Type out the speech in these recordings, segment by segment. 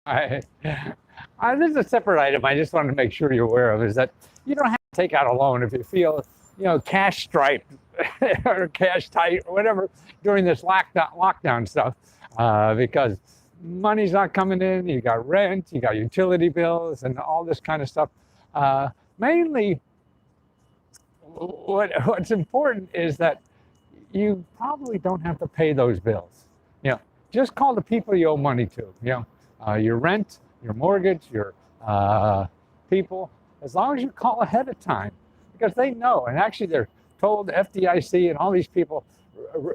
I, this is a separate item. I just wanted to make sure you're aware of is that you don't have to take out a loan if you feel, cash strapped or cash tight or whatever during this lockdown stuff, because money's not coming in. You got rent, you got utility bills, and all this kind of stuff. Mainly, what's important is that you probably don't have to pay those bills. Just call the people you owe money to. Your rent, your mortgage, your people. As long as you call ahead of time, because they know, and actually they're told, FDIC and all these people,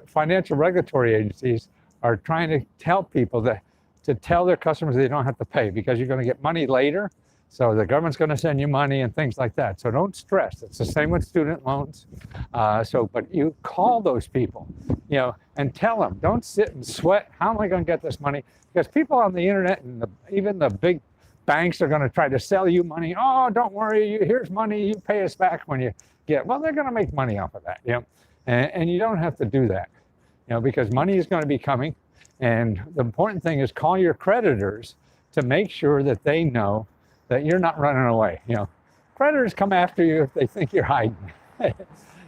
financial regulatory agencies, are trying to tell people to tell their customers they don't have to pay because you're going to get money later. So the government's going to send you money and things like that. So don't stress. It's the same with student loans. But you call those people, and tell them, don't sit and sweat. How am I going to get this money? Because people on the internet and even the big banks are going to try to sell you money. Oh, don't worry. Here's money. You pay us back when you get. Well, they're going to make money off of that. And you don't have to do that, because money is going to be coming. And the important thing is call your creditors to make sure that they know that you're not running away. Creditors come after you if they think you're hiding.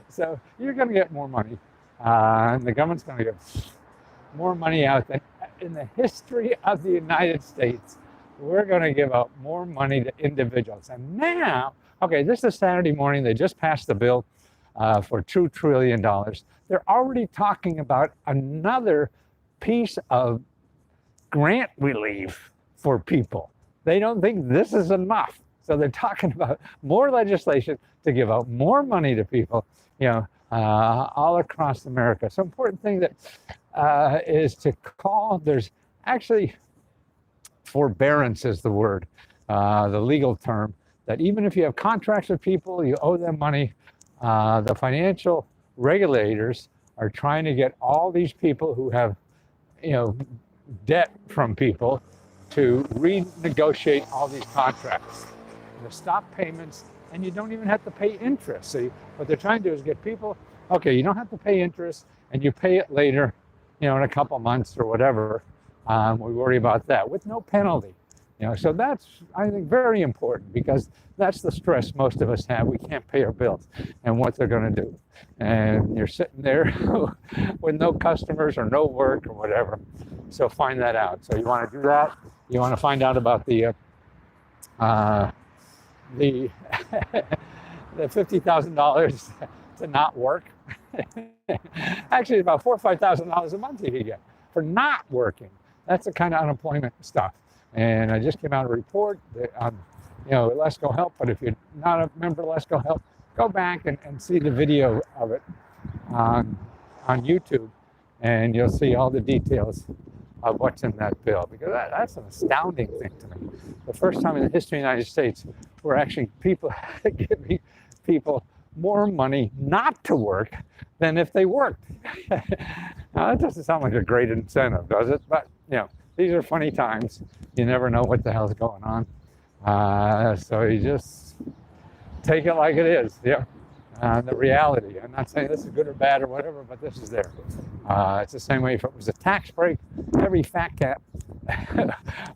So you're going to get more money. And the government's going to get more money out than in the history of the United States. We're going to give out more money to individuals. And now, this is Saturday morning. They just passed the bill for $2 trillion. They're already talking about another piece of grant relief for people. They don't think this is enough. So they're talking about more legislation to give out more money to people, all across America. So important thing that is to call, there's actually forbearance is the word, the legal term, that even if you have contracts with people, you owe them money, the financial regulators are trying to get all these people who have, debt from people to renegotiate all these contracts, to stop payments, and you don't even have to pay interest. So what they're trying to do is get people, you don't have to pay interest, and you pay it later, in a couple months or whatever. We worry about that with no penalty. So that's, I think, very important, because that's the stress most of us have. We can't pay our bills and what they're going to do. And you're sitting there with no customers or no work or whatever. So find that out. So you want to do that. You want to find out about the the $50,000 to not work. Actually, about $4,000 or $5,000 a month you can get for not working. That's the kind of unemployment stuff. And I just came out a report that, Let's Go Help. But if you're not a member of Let's Go Help, go back and see the video of it on YouTube, and you'll see all the details of what's in that bill. Because that's an astounding thing to me. The first time in the history of the United States where actually people giving people more money not to work than if they worked. Now, that doesn't sound like a great incentive, does it? But, these are funny times. You never know what the hell's going on. So you just take it like it is, the reality. I'm not saying this is good or bad or whatever, but this is there. It's the same way if it was a tax break, every fat cat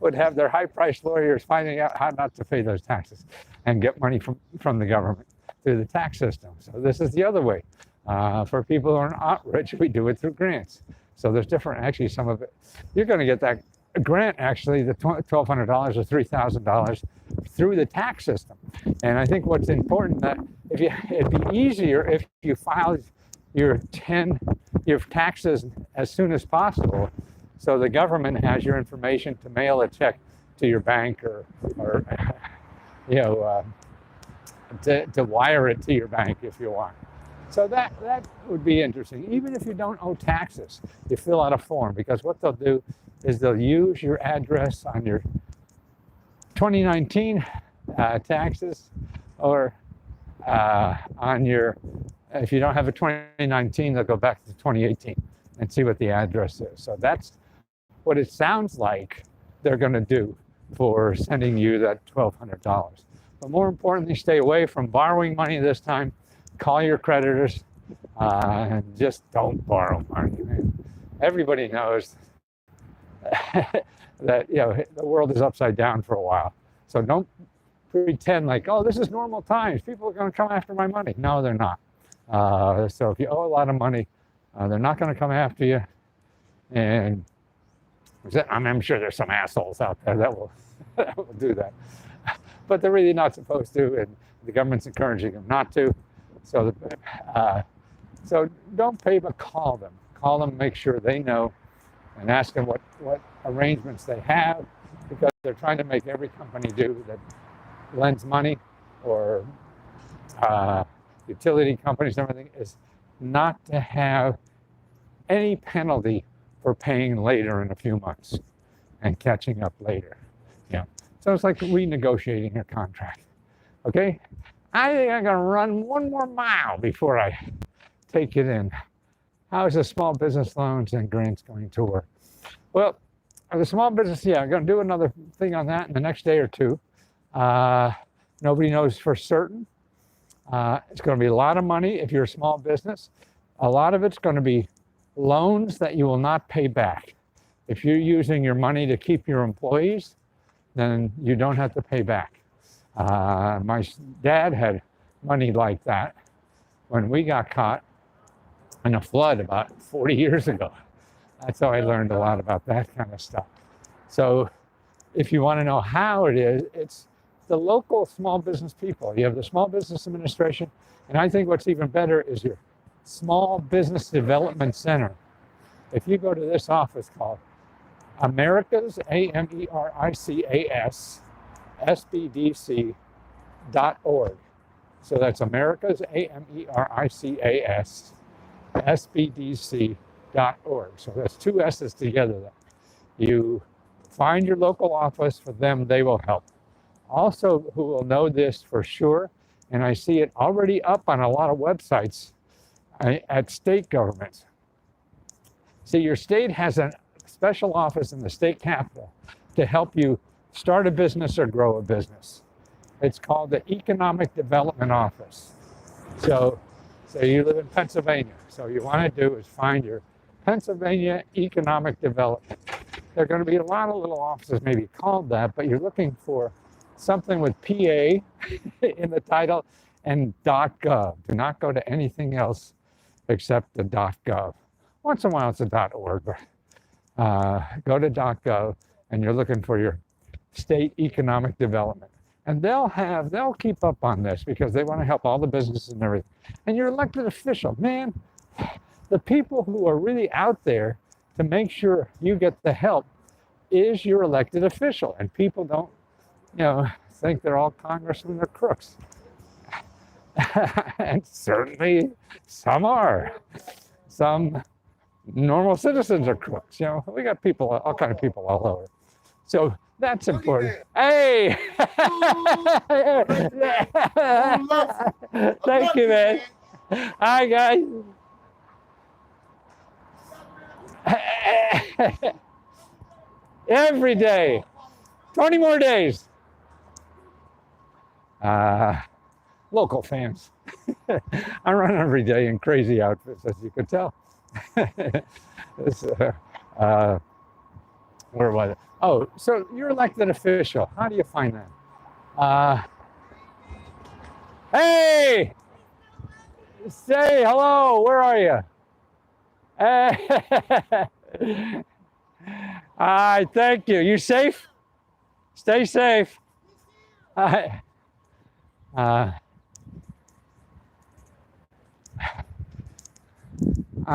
would have their high-priced lawyers finding out how not to pay those taxes and get money from the government through the tax system. So this is the other way. For people who are not rich, we do it through grants. So there's different, actually, some of it. You're going to get that grant, actually, the $1,200 or $3,000 through the tax system. And I think what's important that it'd be easier if you filed your taxes as soon as possible, so the government has your information to mail a check to your bank or to wire it to your bank if you want. So that would be interesting. Even if you don't owe taxes, you fill out a form, because what they'll do is they'll use your address on your 2019 taxes, or on your, if you don't have a 2019, they'll go back to 2018 and see what the address is. So that's what it sounds like they're going to do for sending you that $1,200. But more importantly, stay away from borrowing money this time. Call your creditors, and just don't borrow money. Everybody knows that the world is upside down for a while. So don't pretend like, oh, this is normal times. People are going to come after my money. No, they're not. So if you owe a lot of money, they're not going to come after you. And I'm sure there's some assholes out there that will, that will do that. But they're really not supposed to, and the government's encouraging them not to. So, so don't pay, but call them. Call them, make sure they know, and ask them what arrangements they have, because they're trying to make every company do that lends money, or utility companies and everything, is not to have any penalty for paying later in a few months and catching up later. So it's like renegotiating a contract. Okay, I think I'm gonna run one more mile before I take it in. How is the small business loans and grants going to work? Well, the small business, I'm gonna do another thing on that in the next day or two. Nobody knows for certain. It's gonna be a lot of money if you're a small business. A lot of it's gonna be loans that you will not pay back. If you're using your money to keep your employees, then you don't have to pay back. My dad had money like that when we got caught in a flood about 40 years ago. That's how I learned a lot about that kind of stuff. So if you want to know how it is, it's the local small business people. You have the Small Business Administration, and I think what's even better is your Small Business Development Center. If you go to this office called Americas, AMERICAS, SBDC.org. So that's Americas, AMERICAS, SBDC.org. So that's two S's together. You find your local office. For them, they will help. Also, who will know this for sure, and I see it already up on a lot of websites at state governments. See, your state has a special office in the state capitol to help you start a business or grow a business. It's called the Economic Development Office. So you live in Pennsylvania. So you want to do is find your Pennsylvania Economic Development. There are going to be a lot of little offices maybe called that, but you're looking for something with PA in the title and .gov. Do not go to anything else except the .gov. Once in a while it's a .org, but go to .gov and you're looking for your state economic development. And they'll keep up on this because they want to help all the businesses and everything. And your elected official, man, the people who are really out there to make sure you get the help is your elected official. And people don't, think they're all congressmen or crooks. And certainly some are. Some normal citizens are crooks. We got people, all kind of people all over. So that's important. Hey! Thank you, man. Hi, guys. Every day. 20 more days. Local fans. I run every day in crazy outfits, as you could tell. Where was it? Oh, so you're elected official. How do you find that? Hey! Say hello. Where are you? Hey. Hi, thank you. You safe? Stay safe. I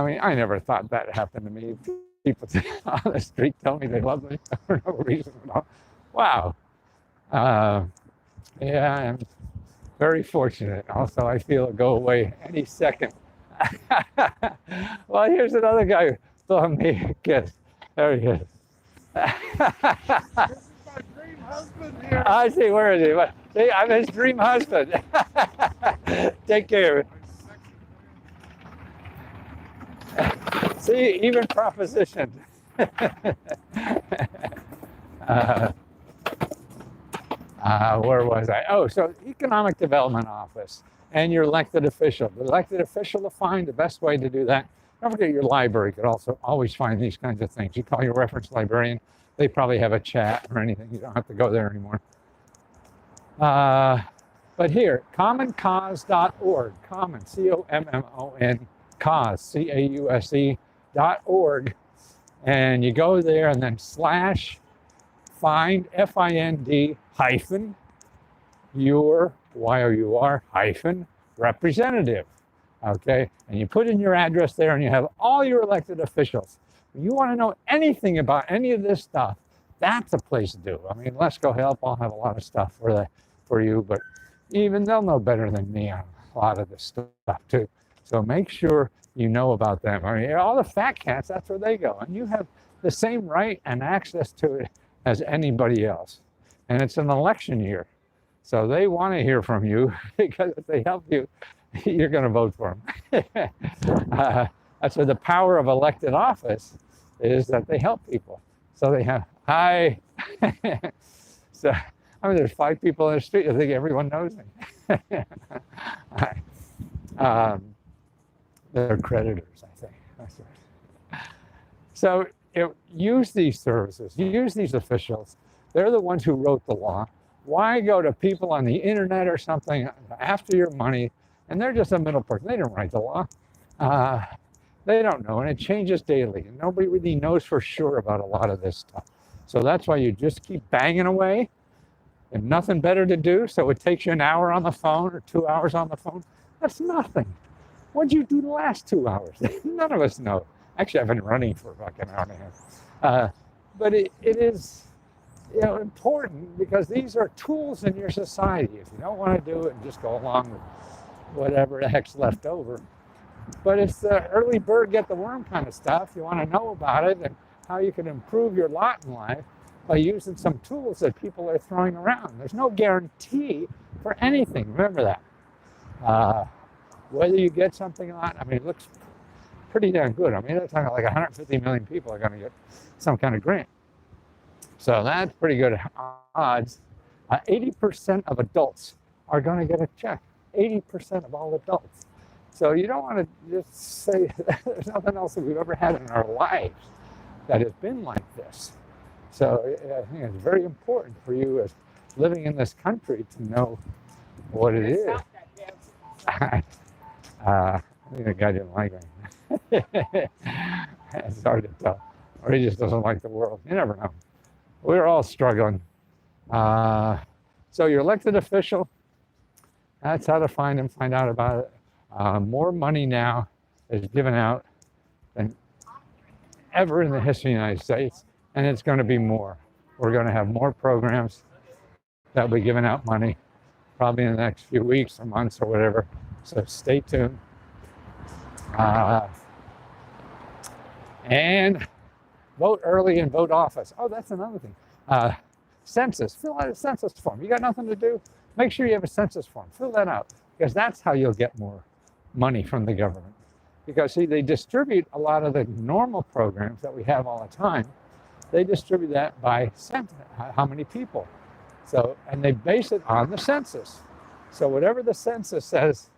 mean, I never thought that happened to me. People on the street tell me they love me for no reason at all. Wow. Yeah, I'm very fortunate. Also, I feel it'll go away any second. Well, here's another guy blowing me a kiss. There he is. This is my dream husband here. I see, where is he? See, I'm his dream husband. Take care. See, even propositioned. Where was I? Oh, so Economic Development Office and your elected official. The elected official will find the best way to do that Don't forget your library could also always find these kinds of things. You call your reference librarian, they probably have a chat or anything. You don't have to go there anymore. But here, commoncause.org, common, C-O-M-M-O-N, cause, C-A-U-S-E.org. And you go there and then slash find, F-I-N-D, hyphen, your, Y-O-U-R, hyphen, representative. Okay, and you put in your address there and you have all your elected officials. If you want to know anything about any of this stuff, that's a place to do. I mean, Let's Go Help, I'll have a lot of stuff for you, but even they'll know better than me on a lot of this stuff too. So make sure you know about them. I mean, all the fat cats, that's where they go. And you have the same right and access to it as anybody else. And it's an election year. So they want to hear from you because if they help you, you're going to vote for them. That's where the power of elected office is, that they help people. So they have, hi. So, I mean, there's 5 people in the street. I think everyone knows me. They're creditors, I think. That's right. So use these services, use these officials. They're the ones who wrote the law. Why go to people on the internet or something after your money? And they're just a middle person. They didn't write the law. They don't know, and it changes daily. And nobody really knows for sure about a lot of this stuff. So that's why you just keep banging away. And nothing better to do, so it takes you an hour on the phone or 2 hours on the phone. That's nothing. What'd you do the last 2 hours? None of us know. Actually, I've been running for like an hour and a half. But it is, important, because these are tools in your society. If you don't want to do it, just go along with whatever the heck's left over. But it's the early bird get the worm kind of stuff. You want to know about it and how you can improve your lot in life by using some tools that people are throwing around. There's no guarantee for anything. Remember that. Whether you get something or not, I mean, it looks pretty damn good. I mean, they're talking like 150 million people are going to get some kind of grant. So that's pretty good odds. 80% of adults are going to get a check. 80% of all adults. So you don't want to just say there's nothing else that we've ever had in our lives that has been like this. So I think it's very important for you as living in this country to know what it is. I think the guy didn't like me. It's hard to tell. Or he just doesn't like the world. You never know. We're all struggling. So your elected official, that's how to find him, find out about it. More money now is given out than ever in the history of the United States, and it's going to be more. We're going to have more programs that will be giving out money probably in the next few weeks or months or whatever. So stay tuned. And vote early and vote office. Oh, that's another thing. Census. Fill out a census form. You got nothing to do? Make sure you have a census form. Fill that out, because that's how you'll get more money from the government. Because, see, they distribute a lot of the normal programs that we have all the time. They distribute that by how many people. So, and they base it on the census. So whatever the census says,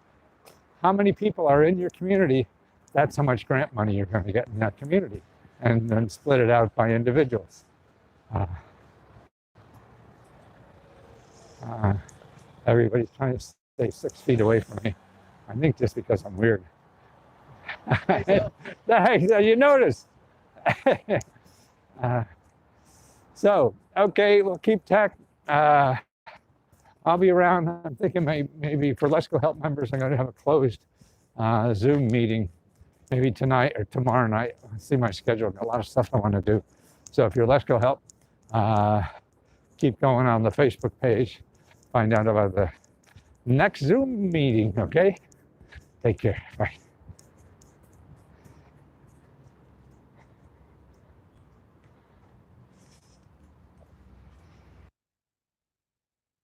how many people are in your community, that's how much grant money you're going to get in that community. And then split it out by individuals. Everybody's trying to stay 6 feet away from me. I think just because I'm weird. You notice. So, okay, we'll keep tech. I'll be around. I'm thinking maybe for Let's Go Help members, I'm going to have a closed Zoom meeting, maybe tonight or tomorrow night. I'll see my schedule. Got a lot of stuff I want to do. So if you're Let's Go Help, keep going on the Facebook page. Find out about the next Zoom meeting, okay? Take care. Bye.